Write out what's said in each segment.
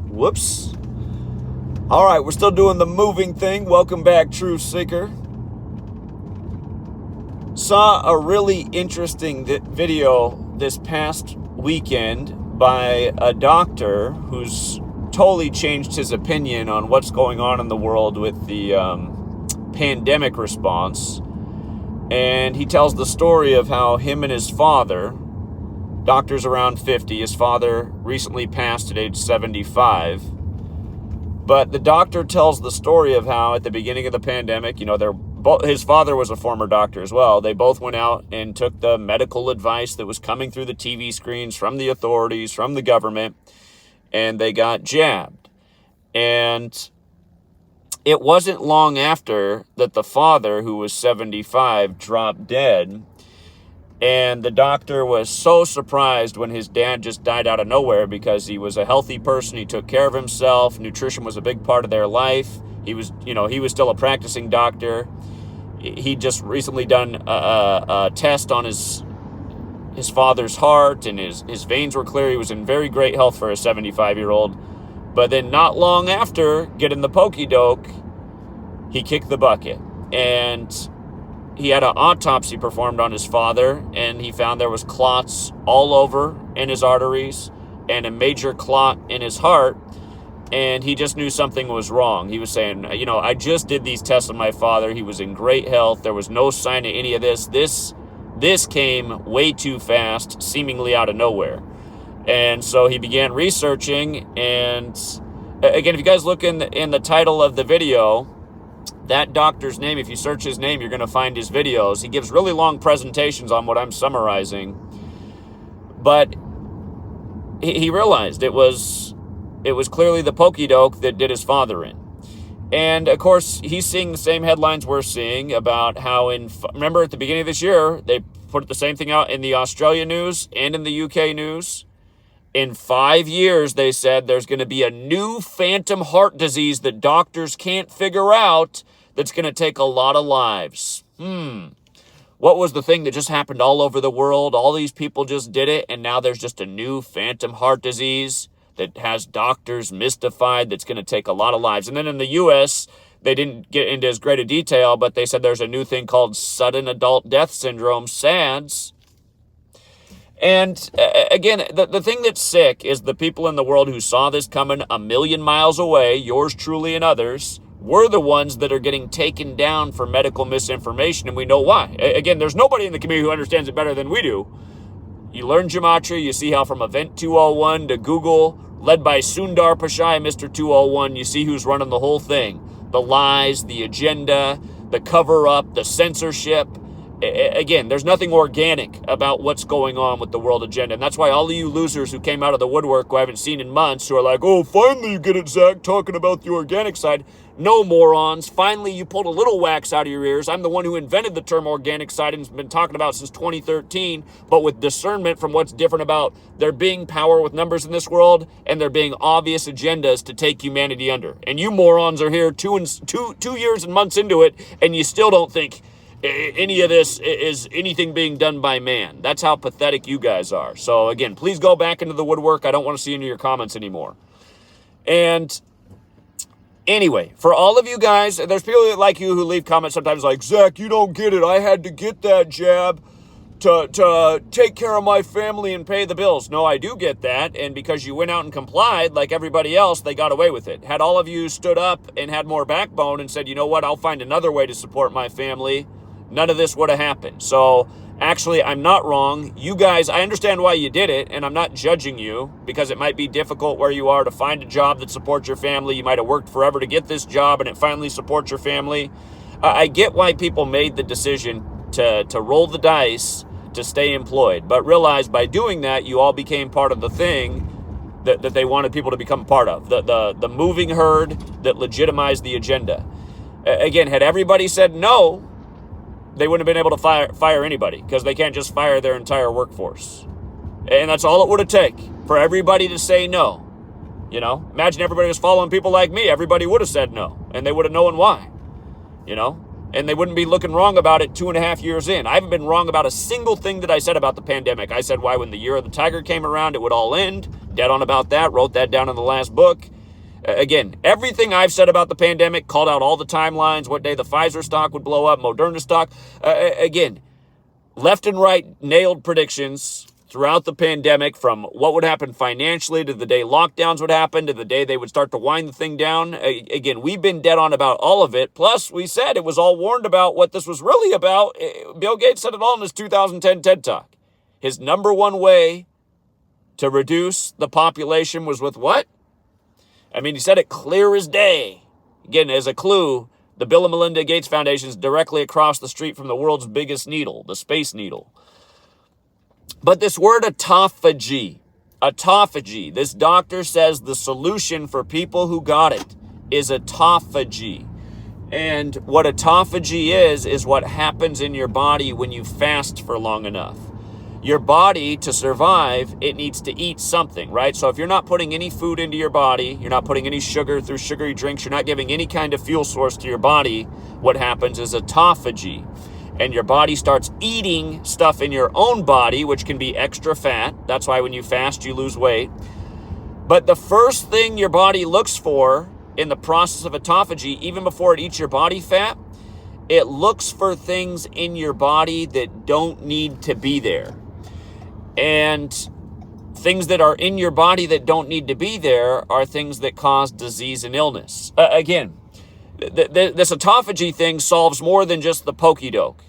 Whoops. All right, we're still doing the moving thing. Welcome back, Truth Seeker. Saw a really interesting video this past weekend by a doctor who's totally changed his opinion on what's going on in the world with the pandemic response. And he tells the story of how him and his father, doctor's around 50, his father recently passed at age 75. But the doctor tells the story of how at the beginning of the pandemic, his father was a former doctor as well. They both went out and took the medical advice that was coming through the TV screens from the authorities, from the government, and they got jabbed. And it wasn't long after that the father, who was 75, dropped dead. And the doctor was so surprised when his dad just died out of nowhere because he was a healthy person. He took care of himself. Nutrition was a big part of their life. He was still a practicing doctor. He just recently done a test on his father's heart, and his veins were clear. He was in very great health for a 75-year-old. But then not long after getting the pokey doke, he kicked the bucket. And he had an autopsy performed on his father, and he found there was clots all over in his arteries and a major clot in his heart. And he just knew something was wrong. He was saying, I just did these tests on my father. He was in great health. There was no sign of any of this. This came way too fast, seemingly out of nowhere. And so he began researching. And again, if you guys look in the title of the video, that doctor's name, if you search his name, you're going to find his videos. He gives really long presentations on what I'm summarizing. But he realized it was clearly the pokey doke that did his father in. And, of course, he's seeing the same headlines we're seeing about how remember at the beginning of this year, they put the same thing out in the Australia news and in the UK news. In 5 years, they said there's going to be a new phantom heart disease that doctors can't figure out that's going to take a lot of lives. What was the thing that just happened all over the world? All these people just did it, and now there's just a new phantom heart disease that has doctors mystified that's going to take a lot of lives. And then in the U.S., they didn't get into as great a detail, but they said there's a new thing called sudden adult death syndrome, SADS. And again, the thing that's sick is the people in the world who saw this coming a million miles away, yours truly and others, we're the ones that are getting taken down for medical misinformation, and we know why. Again, there's nobody in the community who understands it better than we do. You learn Gematria, you see how from Event 201 to Google, led by Sundar Pichai, Mr. 201, you see who's running the whole thing. The lies, the agenda, the cover-up, the censorship. Again, there's nothing organic about what's going on with the world agenda. And that's why all of you losers who came out of the woodwork who I haven't seen in months, who are like, oh, finally you get it, Zach, talking about the organic side. No, morons. Finally, you pulled a little wax out of your ears. I'm the one who invented the term organic side and has been talking about since 2013, but with discernment from what's different about there being power with numbers in this world and there being obvious agendas to take humanity under. And you morons are here 2 years and months into it, and you still don't think any of this is anything being done by man. That's how pathetic you guys are. So again, please go back into the woodwork. I don't want to see any of your comments anymore. And anyway, for all of you guys, there's people like you who leave comments sometimes like, Zach, you don't get it. I had to get that jab to take care of my family and pay the bills. No, I do get that. And because you went out and complied like everybody else, they got away with it. Had all of you stood up and had more backbone and said, you know what, I'll find another way to support my family, none of this would have happened. So actually, I'm not wrong. You guys, I understand why you did it, and I'm not judging you because it might be difficult where you are to find a job that supports your family. You might have worked forever to get this job, and it finally supports your family. I get why people made the decision to roll the dice to stay employed, but realize by doing that, you all became part of the thing that they wanted people to become part of, the moving herd that legitimized the agenda. Again, had everybody said no, they wouldn't have been able to fire anybody because they can't just fire their entire workforce. And that's all it would have taken for everybody to say no. Imagine everybody was following people like me. Everybody would have said no, and they would have known why, and they wouldn't be looking wrong about it 2.5 years in. I haven't been wrong about a single thing that I said about the pandemic. I said why when the year of the tiger came around, it would all end. Dead on about that, wrote that down in the last book. Again, everything I've said about the pandemic, called out all the timelines, what day the Pfizer stock would blow up, Moderna stock. Again, left and right nailed predictions throughout the pandemic, from what would happen financially to the day lockdowns would happen to the day they would start to wind the thing down. Again, we've been dead on about all of it. Plus, we said it was all warned about what this was really about. Bill Gates said it all in his 2010 TED Talk. His number one way to reduce the population was with what? I mean, he said it clear as day. Again, as a clue, the Bill and Melinda Gates Foundation is directly across the street from the world's biggest needle, the Space Needle. But this word autophagy, this doctor says the solution for people who got it is autophagy. And what autophagy is what happens in your body when you fast for long enough. Your body, to survive, it needs to eat something, right? So if you're not putting any food into your body, you're not putting any sugar through sugary drinks, you're not giving any kind of fuel source to your body, what happens is autophagy. And your body starts eating stuff in your own body, which can be extra fat. That's why when you fast, you lose weight. But the first thing your body looks for in the process of autophagy, even before it eats your body fat, it looks for things in your body that don't need to be there. And things that are in your body that don't need to be there are things that cause disease and illness. Again, this autophagy thing solves more than just the pokey doke.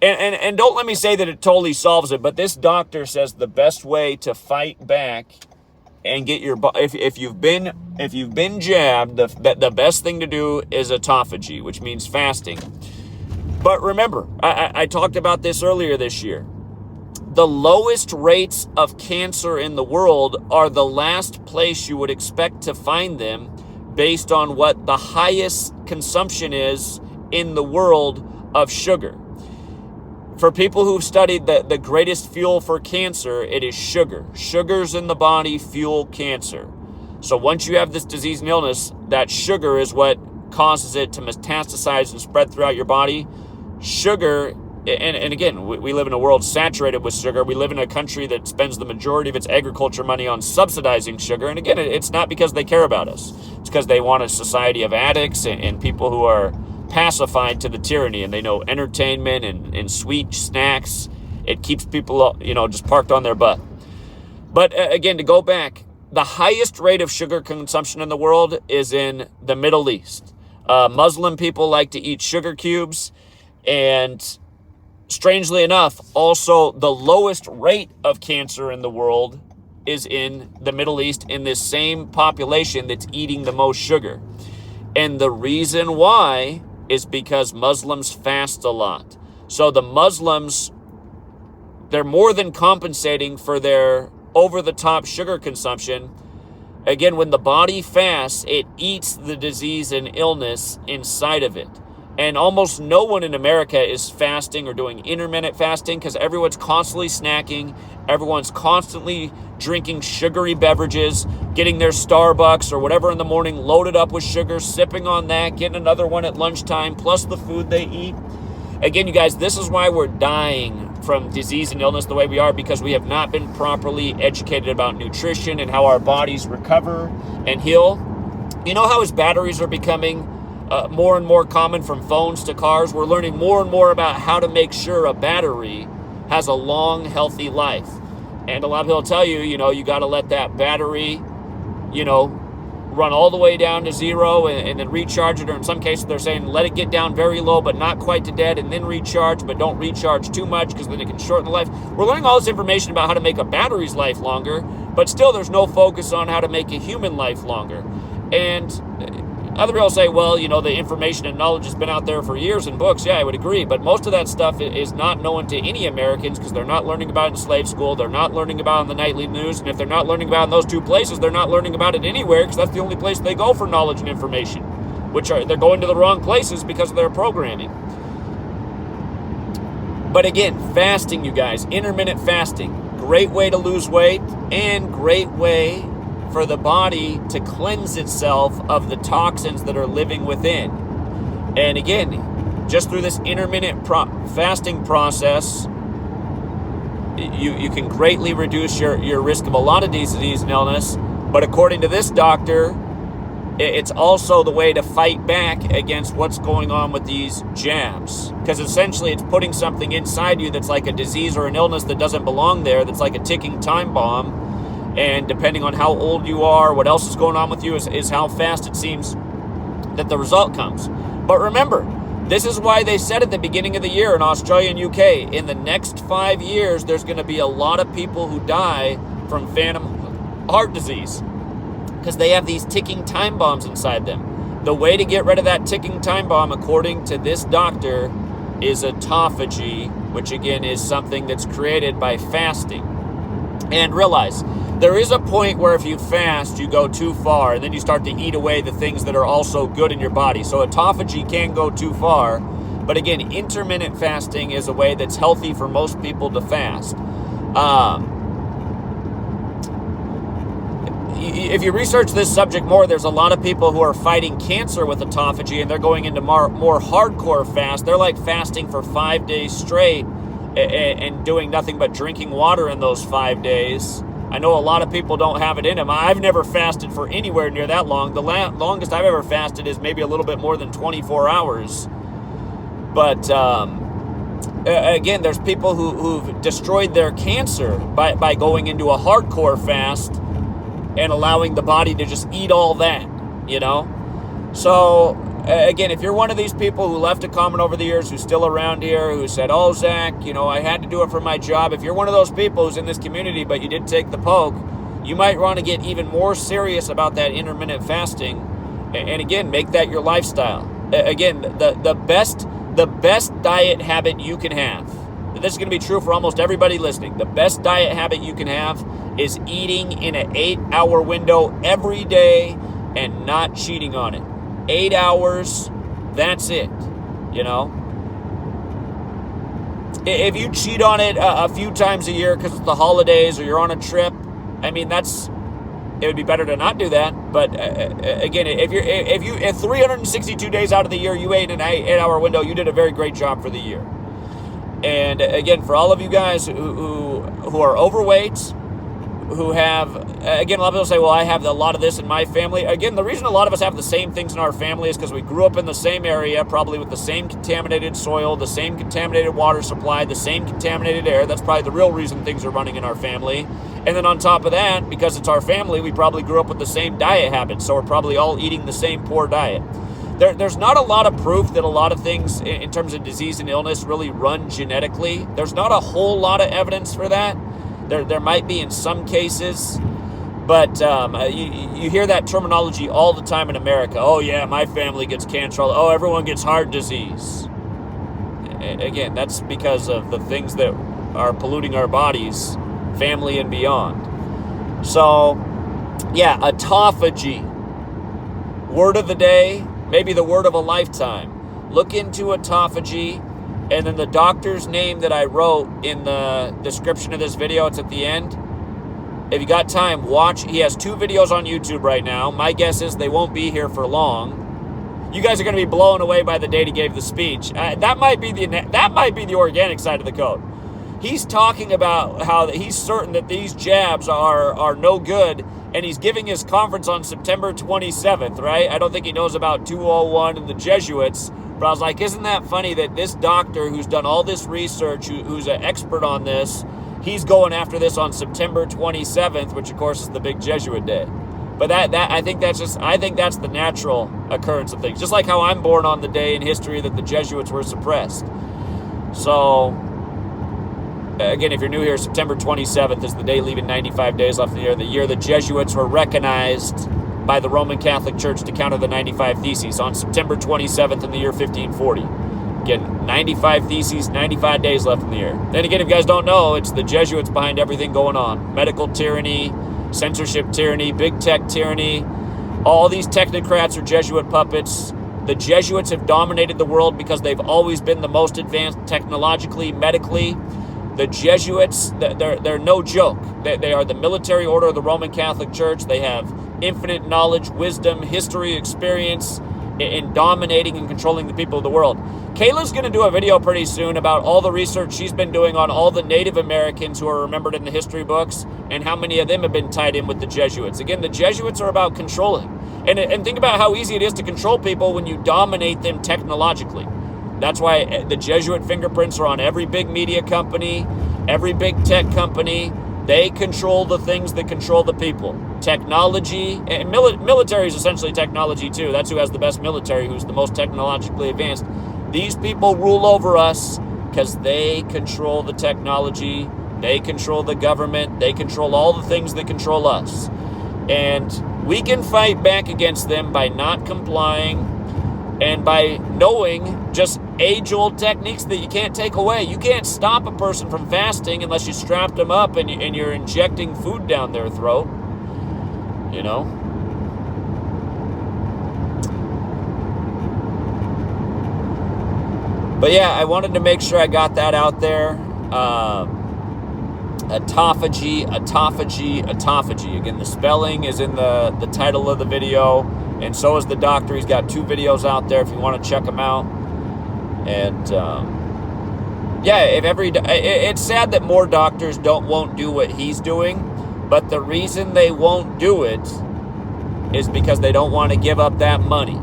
And don't let me say that it totally solves it, but this doctor says the best way to fight back and get your if you've been jabbed, the best thing to do is autophagy, which means fasting. But remember, I talked about this earlier this year. The lowest rates of cancer in the world are the last place you would expect to find them, based on what the highest consumption is in the world of sugar. For people who've studied the greatest fuel for cancer, it is sugar. Sugars in the body fuel cancer. So once you have this disease and illness, that sugar is what causes it to metastasize and spread throughout your body. Sugar, and again, we live in a world saturated with sugar. We live in a country that spends the majority of its agriculture money on subsidizing sugar. And again, it's not because they care about us. It's because they want a society of addicts and people who are pacified to the tyranny, and they know entertainment and sweet snacks, it keeps people, just parked on their butt. But again, to go back, the highest rate of sugar consumption in the world is in the Middle East. Muslim people like to eat sugar cubes, and strangely enough, also the lowest rate of cancer in the world is in the Middle East, in this same population that's eating the most sugar. And the reason why is because Muslims fast a lot. So the Muslims, they're more than compensating for their over-the-top sugar consumption. Again, when the body fasts, it eats the disease and illness inside of it. And almost no one in America is fasting or doing intermittent fasting, because everyone's constantly snacking. Everyone's constantly drinking sugary beverages, getting their Starbucks or whatever in the morning loaded up with sugar, sipping on that, getting another one at lunchtime, plus the food they eat. Again, you guys, this is why we're dying from disease and illness the way we are, because we have not been properly educated about nutrition and how our bodies recover and heal. You know how as batteries are becoming more and more common, from phones to cars, we're learning more and more about how to make sure a battery has a long, healthy life. And a lot of people tell you, you got to let that battery, run all the way down to zero and then recharge it. Or in some cases, they're saying let it get down very low, but not quite to dead, and then recharge, but don't recharge too much, because then it can shorten the life. We're learning all this information about how to make a battery's life longer, but still there's no focus on how to make a human life longer. And other people say, well, the information and knowledge has been out there for years in books. Yeah, I would agree. But most of that stuff is not known to any Americans, because they're not learning about it in slave school. They're not learning about it in the nightly news. And if they're not learning about it in those two places, they're not learning about it anywhere, because that's the only place they go for knowledge and information, they're going to the wrong places because of their programming. But again, fasting, you guys, intermittent fasting, great way to lose weight and great way for the body to cleanse itself of the toxins that are living within. And again, just through this intermittent fasting process, you can greatly reduce your risk of a lot of disease and illness. But according to this doctor, it's also the way to fight back against what's going on with these jabs. Because essentially it's putting something inside you that's like a disease or an illness that doesn't belong there, that's like a ticking time bomb. And depending on how old you are, what else is going on with you is how fast it seems that the result comes. But remember, this is why they said at the beginning of the year in Australia and UK, in the next 5 years, there's going to be a lot of people who die from phantom heart disease. Because they have these ticking time bombs inside them. The way to get rid of that ticking time bomb, according to this doctor, is autophagy, which again is something that's created by fasting. And realize, there is a point where if you fast, you go too far, and then you start to eat away the things that are also good in your body. So autophagy can go too far, but again, intermittent fasting is a way that's healthy for most people to fast. If you research this subject more, there's a lot of people who are fighting cancer with autophagy, and they're going into more hardcore fast. They're like fasting for 5 days straight and doing nothing but drinking water in those 5 days. I know a lot of people don't have it in them. I've never fasted for anywhere near that long. The longest I've ever fasted is maybe a little bit more than 24 hours. But again, there's people who've destroyed their cancer by going into a hardcore fast and allowing the body to just eat all that, you know? So, again, if you're one of these people who left a comment over the years, who's still around here, who said, oh, Zach, you know, I had to do it for my job. If you're one of those people who's in this community, but you did take the poke, you might want to get even more serious about that intermittent fasting. And again, make that your lifestyle. Again, the best diet habit you can have. This is going to be true for almost everybody listening. The best diet habit you can have is eating in an 8-hour window every day and not cheating on it. 8 hours, that's it, you know? If you cheat on it a few times a year because it's the holidays or you're on a trip, I mean, it would be better to not do that. But again, if 362 days out of the year you ate in an 8-hour window, you did a very great job for the year. And again, for all of you guys who are overweight, who have, again, a lot of people say, well, I have a lot of this in my family. Again, the reason a lot of us have the same things in our family is because we grew up in the same area, probably with the same contaminated soil, the same contaminated water supply, the same contaminated air. That's probably the real reason things are running in our family. And then on top of that, because it's our family, we probably grew up with the same diet habits, so we're probably all eating the same poor diet. There's not a lot of proof that a lot of things in terms of disease and illness really run genetically. There's not a whole lot of evidence for that. There might be in some cases, but you hear that terminology all the time in America. Oh yeah, my family gets cancer. Oh, everyone gets heart disease. Again, that's because of the things that are polluting our bodies, family and beyond. So, yeah, autophagy. Word of the day, maybe the word of a lifetime. Look into autophagy. And then the doctor's name that I wrote in the description of this video, it's at the end. If you got time, watch. He has 2 videos on YouTube right now. My guess is they won't be here for long. You guys are going to be blown away by the date he gave the speech. That might be the organic side of the code. He's talking about how he's certain that these jabs are no good, and he's giving his conference on September 27th, right? I don't think he knows about 201 and the Jesuits. But I was like, isn't that funny that this doctor who's done all this research, who's an expert on this, he's going after this on September 27th, which of course is the big Jesuit day. But I think that's the natural occurrence of things. Just like how I'm born on the day in history that the Jesuits were suppressed. So, again, if you're new here, September 27th is the day leaving 95 days left in the year the Jesuits were recognized by the Roman Catholic Church to counter the 95 Theses on September 27th in the year 1540. Again, 95 Theses, 95 days left in the year. Then again, if you guys don't know, it's the Jesuits behind everything going on. Medical tyranny, censorship tyranny, big tech tyranny. All these technocrats are Jesuit puppets. The Jesuits have dominated the world because they've always been the most advanced technologically, medically. The Jesuits, they're no joke. They are the military order of the Roman Catholic Church. They have infinite knowledge, wisdom, history, experience, in dominating and controlling the people of the world. Kayla's going to do a video pretty soon about all the research she's been doing on all the Native Americans who are remembered in the history books and how many of them have been tied in with the Jesuits. Again, the Jesuits are about controlling. And think about how easy it is to control people when you dominate them technologically. That's why the Jesuit fingerprints are on every big media company, every big tech company. They control the things that control the people. Technology, and military is essentially technology too. That's who has the best military, who's the most technologically advanced. These people rule over us because they control the technology, they control the government, they control all the things that control us. And we can fight back against them by not complying and by knowing just age-old techniques that you can't take away. You can't stop a person from fasting unless you strapped them up and you're injecting food down their throat. You know? But yeah, I wanted to make sure I got that out there. Autophagy. Again, the spelling is in the title of the video, and so is the doctor. He's got 2 videos out there if you want to check them out. And yeah, it's sad that more doctors won't do what he's doing, but the reason they won't do it is because they don't want to give up that money.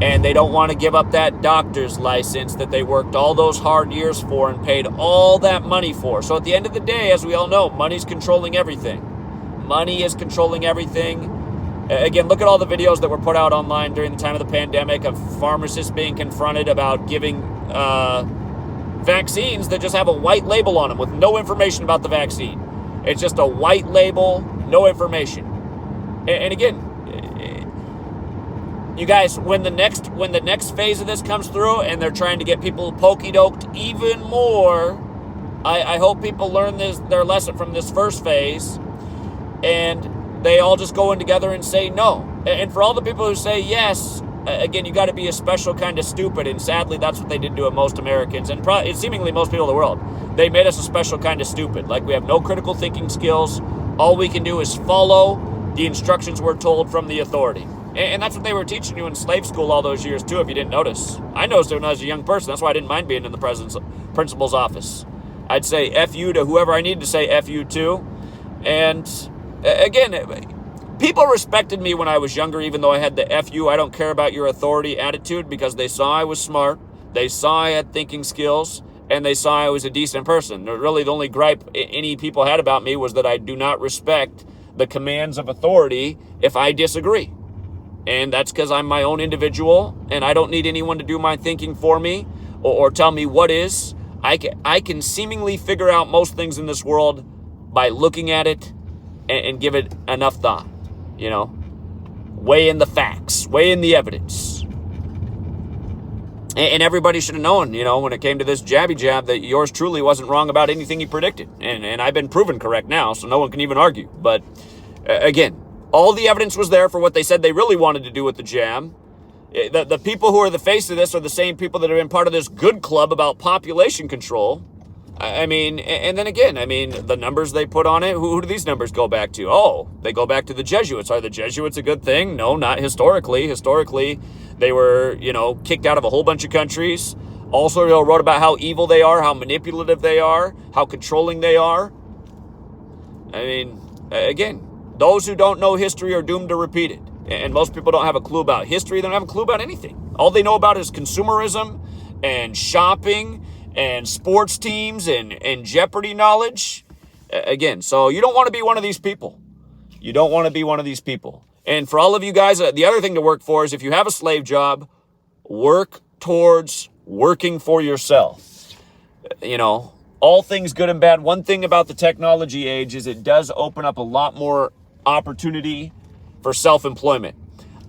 And they don't want to give up that doctor's license that they worked all those hard years for and paid all that money for. So at the end of the day, as we all know, money's controlling everything. Money is controlling everything. Again, look at all the videos that were put out online during the time of the pandemic of pharmacists being confronted about giving vaccines that just have a white label on them with no information about the vaccine. It's just a white label, no information. And again, you guys, when the next phase of this comes through and they're trying to get people pokey-doked even more, I hope people learn their lesson from this first phase and they all just go in together and say no. And for all the people who say yes, again, you got to be a special kind of stupid, and sadly that's what they did to most Americans and seemingly most people in the world. They made us a special kind of stupid. Like, we have no critical thinking skills. All we can do is follow the instructions we're told from the authority. And that's what they were teaching you in slave school all those years, too, if you didn't notice. I noticed it when I was a young person. That's why I didn't mind being in the principal's office. I'd say F you to whoever I needed to say F you to. And, again, people respected me when I was younger, even though I had the F you, I don't care about your authority attitude, because they saw I was smart, they saw I had thinking skills, and they saw I was a decent person. Really, the only gripe any people had about me was that I do not respect the commands of authority if I disagree. And that's because I'm my own individual, and I don't need anyone to do my thinking for me or tell me what is. I can seemingly figure out most things in this world by looking at it and give it enough thought, you know. Weigh in the facts, weigh in the evidence. And everybody should have known, you know, when it came to this jabby jab, that yours truly wasn't wrong about anything he predicted. And I've been proven correct now, so no one can even argue. But again, all the evidence was there for what they said they really wanted to do with the jab. The people who are the face of this are the same people that have been part of this good club about population control. I mean, and then again, I mean, the numbers they put on it, who do these numbers go back to? Oh, they go back to the Jesuits. Are the Jesuits a good thing? No, not historically. Historically, they were, you know, kicked out of a whole bunch of countries. Also, you know, wrote about how evil they are, how manipulative they are, how controlling they are. I mean, again, those who don't know history are doomed to repeat it. And most people don't have a clue about history. They don't have a clue about anything. All they know about is consumerism and shopping and sports teams and Jeopardy knowledge. Again, so you don't want to be one of these people. You don't want to be one of these people. And for all of you guys, the other thing to work for is, if you have a slave job, work towards working for yourself. You know, all things good and bad. One thing about the technology age is it does open up a lot more opportunity for self-employment.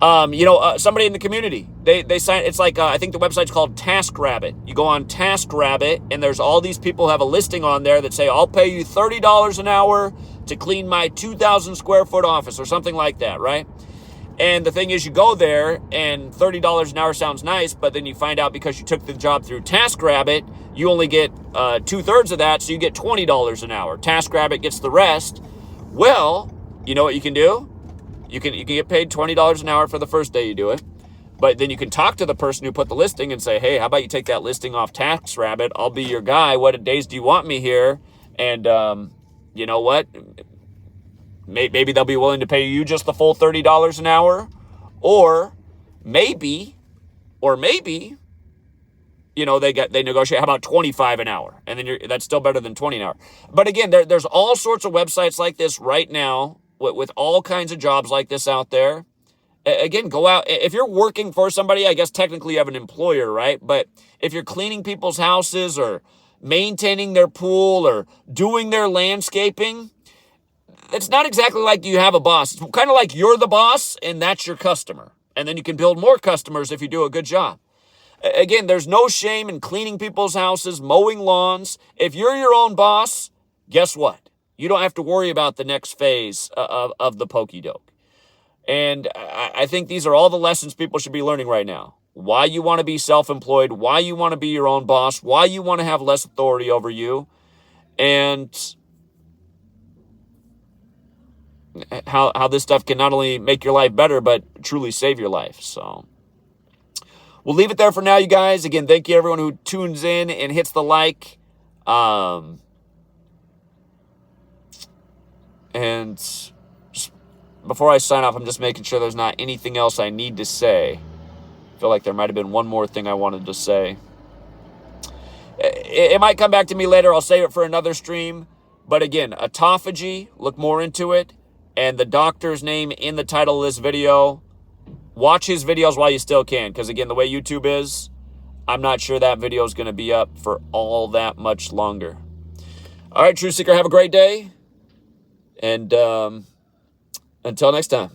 Somebody in the community, they sign, it's like, I think the website's called TaskRabbit. You go on TaskRabbit, and there's all these people who have a listing on there that say, I'll pay you $30 an hour to clean my 2,000 square foot office, or something like that, right? And the thing is, you go there, and $30 an hour sounds nice, but then you find out because you took the job through TaskRabbit, you only get 2/3 of that, so you get $20 an hour. TaskRabbit gets the rest. Well, you know what you can do? You can get paid $20 an hour for the first day you do it. But then you can talk to the person who put the listing and say, hey, how about you take that listing off TaxRabbit? I'll be your guy. What days do you want me here? And you know what? Maybe they'll be willing to pay you just the full $30 an hour. Or maybe, you know, they negotiate. How about 25 an hour? And then that's still better than 20 an hour. But again, there's all sorts of websites like this right now with all kinds of jobs like this out there. Again, go out. If you're working for somebody, I guess technically you have an employer, right? But if you're cleaning people's houses or maintaining their pool or doing their landscaping, it's not exactly like you have a boss. It's kind of like you're the boss and that's your customer. And then you can build more customers if you do a good job. Again, there's no shame in cleaning people's houses, mowing lawns. If you're your own boss, guess what? You don't have to worry about the next phase of the pokey doke. And I think these are all the lessons people should be learning right now. Why you want to be self-employed, why you want to be your own boss, why you want to have less authority over you, and how this stuff can not only make your life better, but truly save your life. So we'll leave it there for now, you guys. Again, thank you everyone who tunes in and hits the like. And before I sign off, I'm just making sure there's not anything else I need to say. I feel like there might have been one more thing I wanted to say. It might come back to me later. I'll save it for another stream. But again, Autophagy, look more into it. And the doctor's name in the title of this video. Watch his videos while you still can. Because again, the way YouTube is, I'm not sure that video is going to be up for all that much longer. All right, Truth Seeker, have a great day. And until next time.